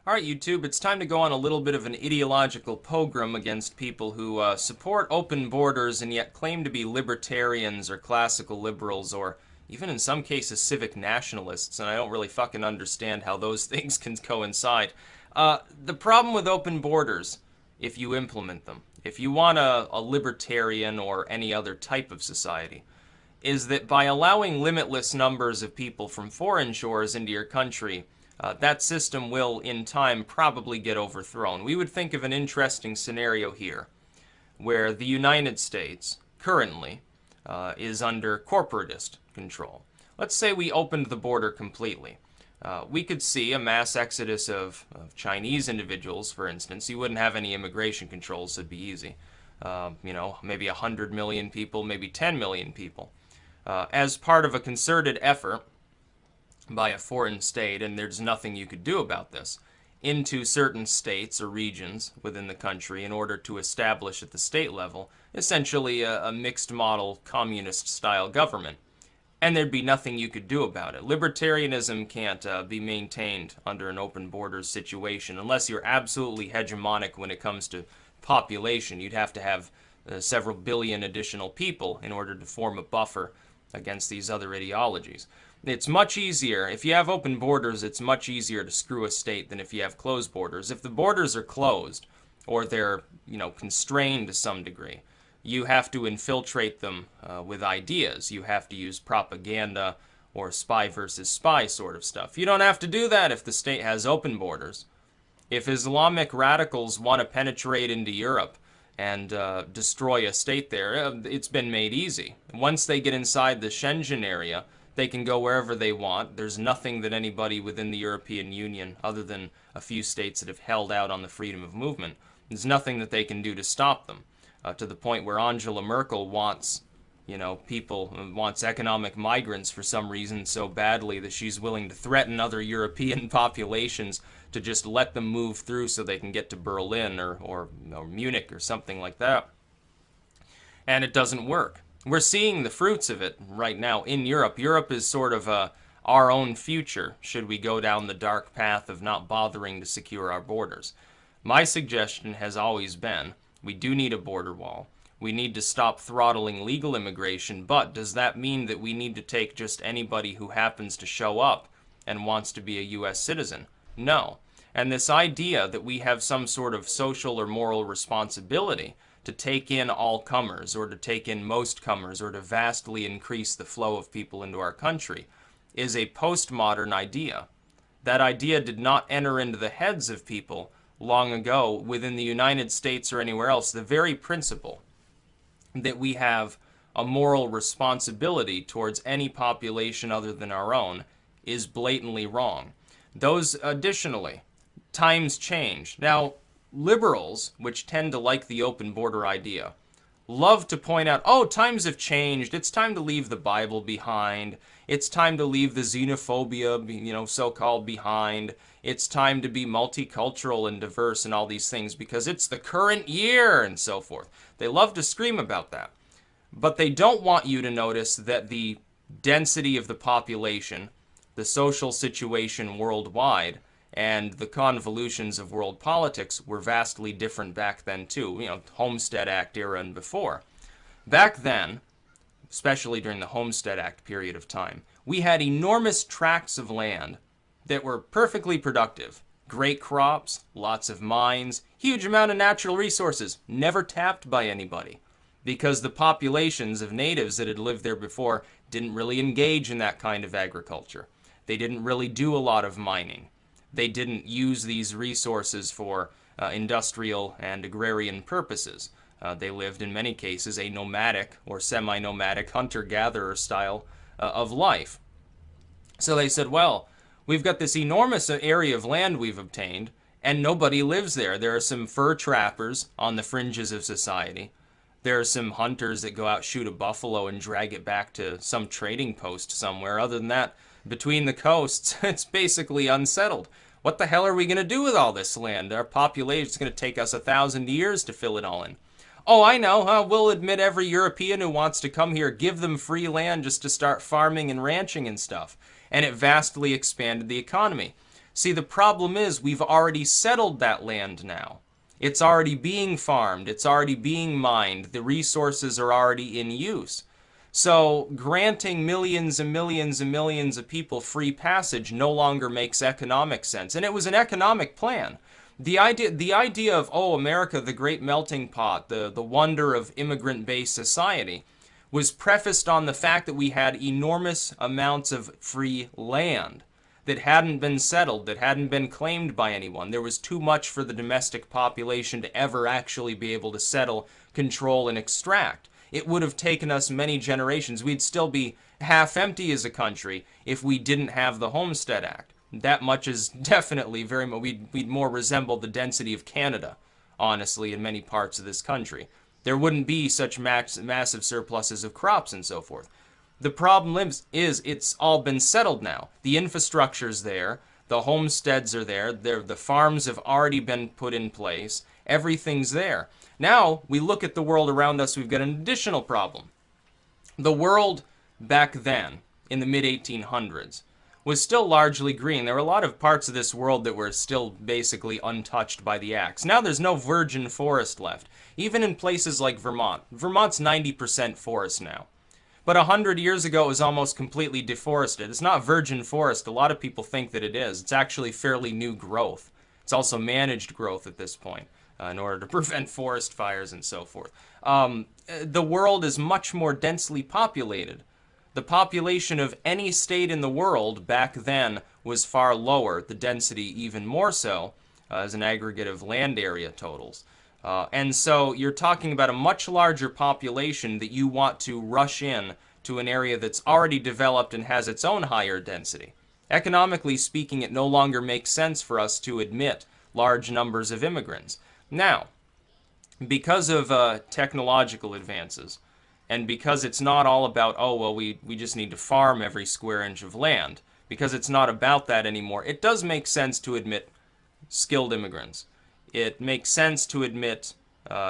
Alright, YouTube, it's time to go on a little bit of an ideological pogrom against people who support open borders and yet claim to be libertarians or classical liberals or even in some cases civic nationalists, and I don't really fucking understand how those things can coincide. The problem with open borders, if you implement them, if you want a libertarian or any other type of society, is that by allowing limitless numbers of people from foreign shores into your country, that system will, in time, probably get overthrown. We would think of an interesting scenario here, where the United States, currently, is under corporatist control. Let's say we opened the border completely. We could see a mass exodus of Chinese individuals, for instance. You wouldn't have any immigration controls, so it'd be easy. Maybe 100 million people, maybe 10 million people. As part of a concerted effort by a foreign state, and there's nothing you could do about this, into certain states or regions within the country in order to establish at the state level essentially a mixed model communist style government. And there'd be nothing you could do about it. Libertarianism can't be maintained under an open borders situation unless you're absolutely hegemonic when it comes to population. You'd have to have several billion additional people in order to form a buffer against these other ideologies. It's much easier, if you have open borders, it's much easier to screw a state than if you have closed borders. If the borders are closed, or they're, constrained to some degree, you have to infiltrate them with ideas. You have to use propaganda or spy versus spy sort of stuff. You don't have to do that if the state has open borders. If Islamic radicals want to penetrate into Europe and destroy a state there, it's been made easy. Once they get inside the Schengen area, they can go wherever they want. There's nothing that anybody within the European Union, other than a few states that have held out on the freedom of movement, there's nothing that they can do to stop them. To the point where Angela Merkel wants, wants economic migrants for some reason so badly that she's willing to threaten other European populations to just let them move through so they can get to Berlin or Munich or something like that. And it doesn't work. We're seeing the fruits of it right now in Europe. Europe is sort of our own future, should we go down the dark path of not bothering to secure our borders. My suggestion has always been, we do need a border wall. We need to stop throttling legal immigration, but does that mean that we need to take just anybody who happens to show up and wants to be a U.S. citizen? No. And this idea that we have some sort of social or moral responsibility to take in all comers, or to take in most comers, or to vastly increase the flow of people into our country, is a postmodern idea. That idea did not enter into the heads of people long ago within the United States or anywhere else. The very principle that we have a moral responsibility towards any population other than our own is blatantly wrong. Those, additionally, times change. Now, liberals, which tend to like the open border idea, love to point out, oh, times have changed, it's time to leave the Bible behind, it's time to leave the xenophobia, so-called behind, it's time to be multicultural and diverse and all these things because it's the current year and so forth. They love to scream about that. But they don't want you to notice that the density of the population, the social situation worldwide, and the convolutions of world politics were vastly different back then too, Homestead Act era and before. Back then, especially during the Homestead Act period of time, we had enormous tracts of land that were perfectly productive. Great crops, lots of mines, huge amount of natural resources, never tapped by anybody. Because the populations of natives that had lived there before didn't really engage in that kind of agriculture. They didn't really do a lot of mining. They didn't use these resources for industrial and agrarian purposes. They lived, in many cases, a nomadic or semi-nomadic hunter-gatherer style of life. So they said, well, we've got this enormous area of land we've obtained, and nobody lives there. There are some fur trappers on the fringes of society. There are some hunters that go out, shoot a buffalo, and drag it back to some trading post somewhere. Other than that, between the coasts, it's basically unsettled. What the hell are we going to do with all this land? Our population is going to take us 1,000 years to fill it all in. Oh, I know, we'll admit every European who wants to come here, give them free land just to start farming and ranching and stuff. And it vastly expanded the economy. See, the problem is we've already settled that land now. It's already being farmed. It's already being mined. The resources are already in use. So granting millions and millions and millions of people free passage no longer makes economic sense. And it was an economic plan. The idea of, oh, America, the great melting pot, the wonder of immigrant-based society, was prefaced on the fact that we had enormous amounts of free land that hadn't been settled, that hadn't been claimed by anyone. There was too much for the domestic population to ever actually be able to settle, control, and extract. It would have taken us many generations. We'd still be half empty as a country if we didn't have the Homestead Act. That much is definitely very much, we'd more resemble the density of Canada, honestly, in many parts of this country. There wouldn't be such massive surpluses of crops and so forth. The problem is it's all been settled now. The infrastructure's there, the homesteads are there, the farms have already been put in place, everything's there. Now, we look at the world around us, we've got an additional problem. The world back then, in the mid-1800s, was still largely green. There were a lot of parts of this world that were still basically untouched by the axe. Now there's no virgin forest left, even in places like Vermont. Vermont's 90% forest now. But 100 years ago, it was almost completely deforested. It's not virgin forest. A lot of people think that it is. It's actually fairly new growth. It's also managed growth at this point in order to prevent forest fires and so forth. The world is much more densely populated. The population of any state in the world back then was far lower, the density even more so, as an aggregate of land area totals. And so you're talking about a much larger population that you want to rush in to an area that's already developed and has its own higher density. Economically speaking, it no longer makes sense for us to admit large numbers of immigrants. Now, because of technological advances, and because it's not all about, oh, well, we just need to farm every square inch of land, because it's not about that anymore, it does make sense to admit skilled immigrants. It makes sense to admit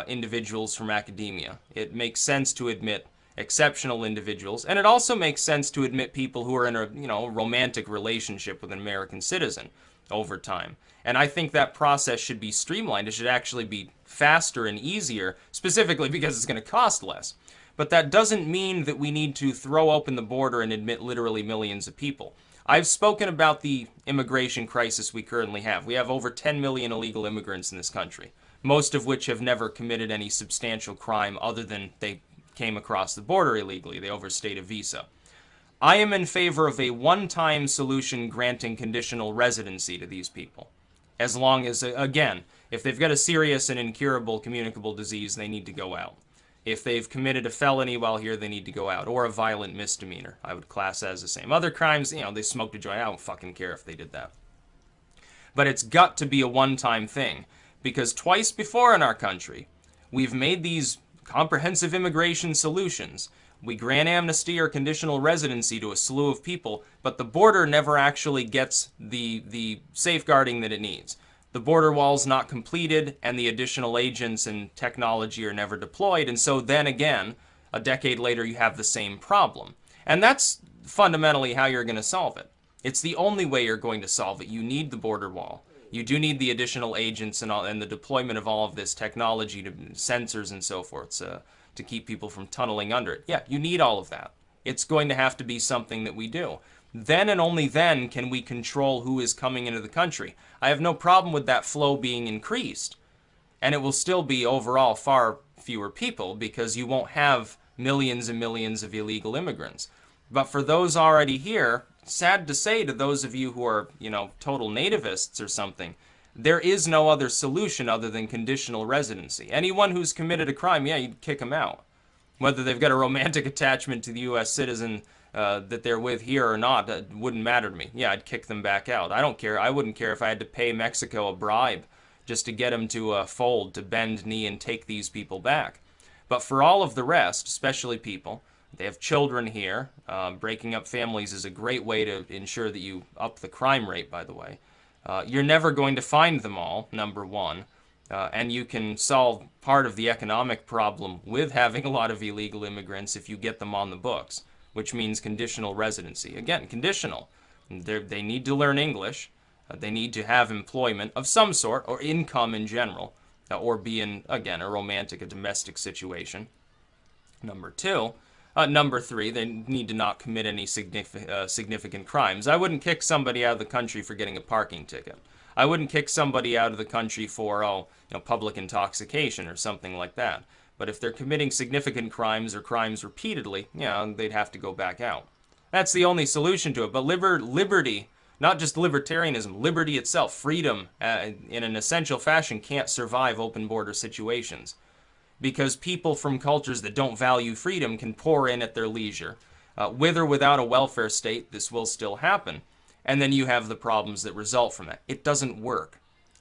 individuals from academia. It makes sense to admit exceptional individuals, and it also makes sense to admit people who are in a romantic relationship with an American citizen over time. And I think that process should be streamlined. It should actually be faster and easier, specifically because it's going to cost less. But that doesn't mean that we need to throw open the border and admit literally millions of people. I've spoken about the immigration crisis we currently have. We have over 10 million illegal immigrants in this country, most of which have never committed any substantial crime other than they came across the border illegally. They overstayed a visa. I am in favor of a one-time solution granting conditional residency to these people. As long as, again, if they've got a serious and incurable communicable disease, they need to go out. If they've committed a felony while here, they need to go out. Or a violent misdemeanor. I would class as the same. Other crimes, they smoked a joint. I don't fucking care if they did that. But it's got to be a one-time thing. Because twice before in our country, we've made these comprehensive immigration solutions. We grant amnesty or conditional residency to a slew of people, but the border never actually gets the safeguarding that it needs. The border wall's not completed, and the additional agents and technology are never deployed, and so then again, a decade later, you have the same problem. And that's fundamentally how you're going to solve it. It's the only way you're going to solve it. You need the border wall. You do need the additional agents and the deployment of all of this technology, to sensors and so forth, to keep people from tunneling under it. Yeah, you need all of that. It's going to have to be something that we do. Then and only then can we control who is coming into the country. I have no problem with that flow being increased. And it will still be overall far fewer people because you won't have millions and millions of illegal immigrants. But for those already here, sad to say to those of you who are, total nativists or something, there is no other solution other than conditional residency. Anyone who's committed a crime, yeah, you'd kick them out. Whether they've got a romantic attachment to the U.S. citizen that they're with here or not, that wouldn't matter to me. Yeah, I'd kick them back out. I don't care. I wouldn't care if I had to pay Mexico a bribe just to get them to fold, to bend knee and take these people back. But for all of the rest, especially people, they have children here. Breaking up families is a great way to ensure that you up the crime rate, by the way. You're never going to find them all, number one. And you can solve part of the economic problem with having a lot of illegal immigrants if you get them on the books, which means conditional residency. Again, conditional. They need to learn English. They need to have employment of some sort, or income in general, or be in, again, a romantic, a domestic situation. Number three, they need to not commit any significant crimes. I wouldn't kick somebody out of the country for getting a parking ticket. I wouldn't kick somebody out of the country for, public intoxication or something like that. But if they're committing significant crimes or crimes repeatedly, they'd have to go back out. That's the only solution to it. But liberty, not just libertarianism, liberty itself, freedom, in an essential fashion, can't survive open border situations. Because people from cultures that don't value freedom can pour in at their leisure. With or without a welfare state, this will still happen. And then you have the problems that result from it. It doesn't work.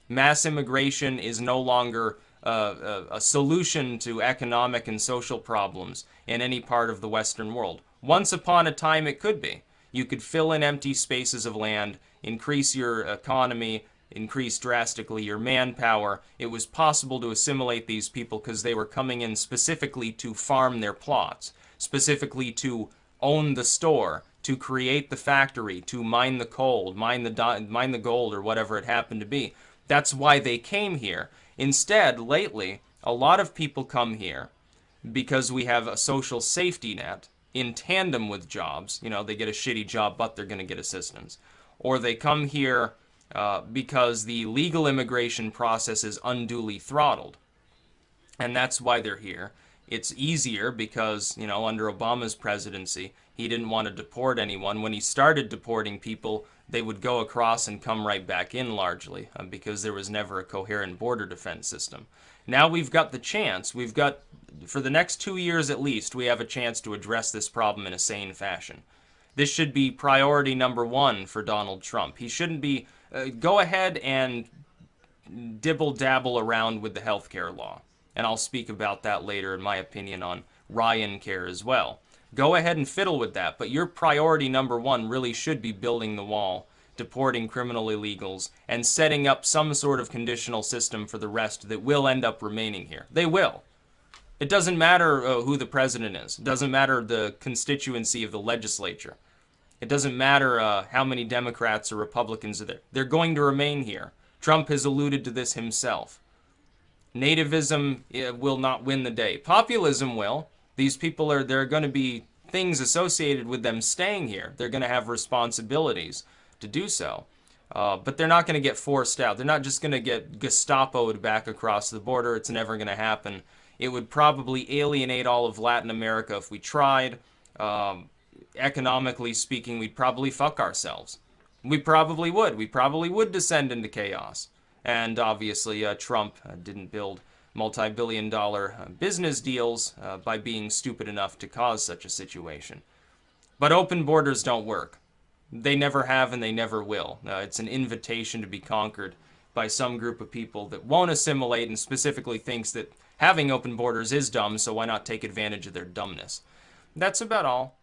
Mass immigration is no longer a solution to economic and social problems in any part of the Western world. Once upon a time, it could be. You could fill in empty spaces of land, increase your economy, increase drastically your manpower. It was possible to assimilate these people because they were coming in specifically to farm their plots, specifically to own the store, to create the factory, to mine the coal, mine the gold, or whatever it happened to be. That's why they came here. Instead, lately, a lot of people come here because we have a social safety net in tandem with jobs. They get a shitty job, but they're going to get assistance. Or they come here because the legal immigration process is unduly throttled. And that's why they're here. It's easier because, under Obama's presidency, he didn't want to deport anyone. When he started deporting people, they would go across and come right back in largely because there was never a coherent border defense system. Now we've got the chance. For the next 2 years at least, we have a chance to address this problem in a sane fashion. This should be priority number one for Donald Trump. He shouldn't be, go ahead and dibble-dabble around with the healthcare law. And I'll speak about that later in my opinion on Ryan Care as well. Go ahead and fiddle with that, but your priority number one really should be building the wall, deporting criminal illegals, and setting up some sort of conditional system for the rest that will end up remaining here. They will. It doesn't matter who the president is. It doesn't matter the constituency of the legislature. It doesn't matter how many Democrats or Republicans are there. They're going to remain here. Trump has alluded to this himself. Nativism will not win the day. Populism will. These people there are going to be things associated with them staying here. They're going to have responsibilities to do so. But they're not going to get forced out. They're not just going to get Gestapo'd back across the border. It's never going to happen. It would probably alienate all of Latin America if we tried. Economically speaking, we'd probably fuck ourselves. We probably would. We probably would descend into chaos. And obviously, Trump didn't build multi-billion-dollar business deals by being stupid enough to cause such a situation. But open borders don't work. They never have and they never will. It's an invitation to be conquered by some group of people that won't assimilate and specifically thinks that having open borders is dumb, so why not take advantage of their dumbness? That's about all.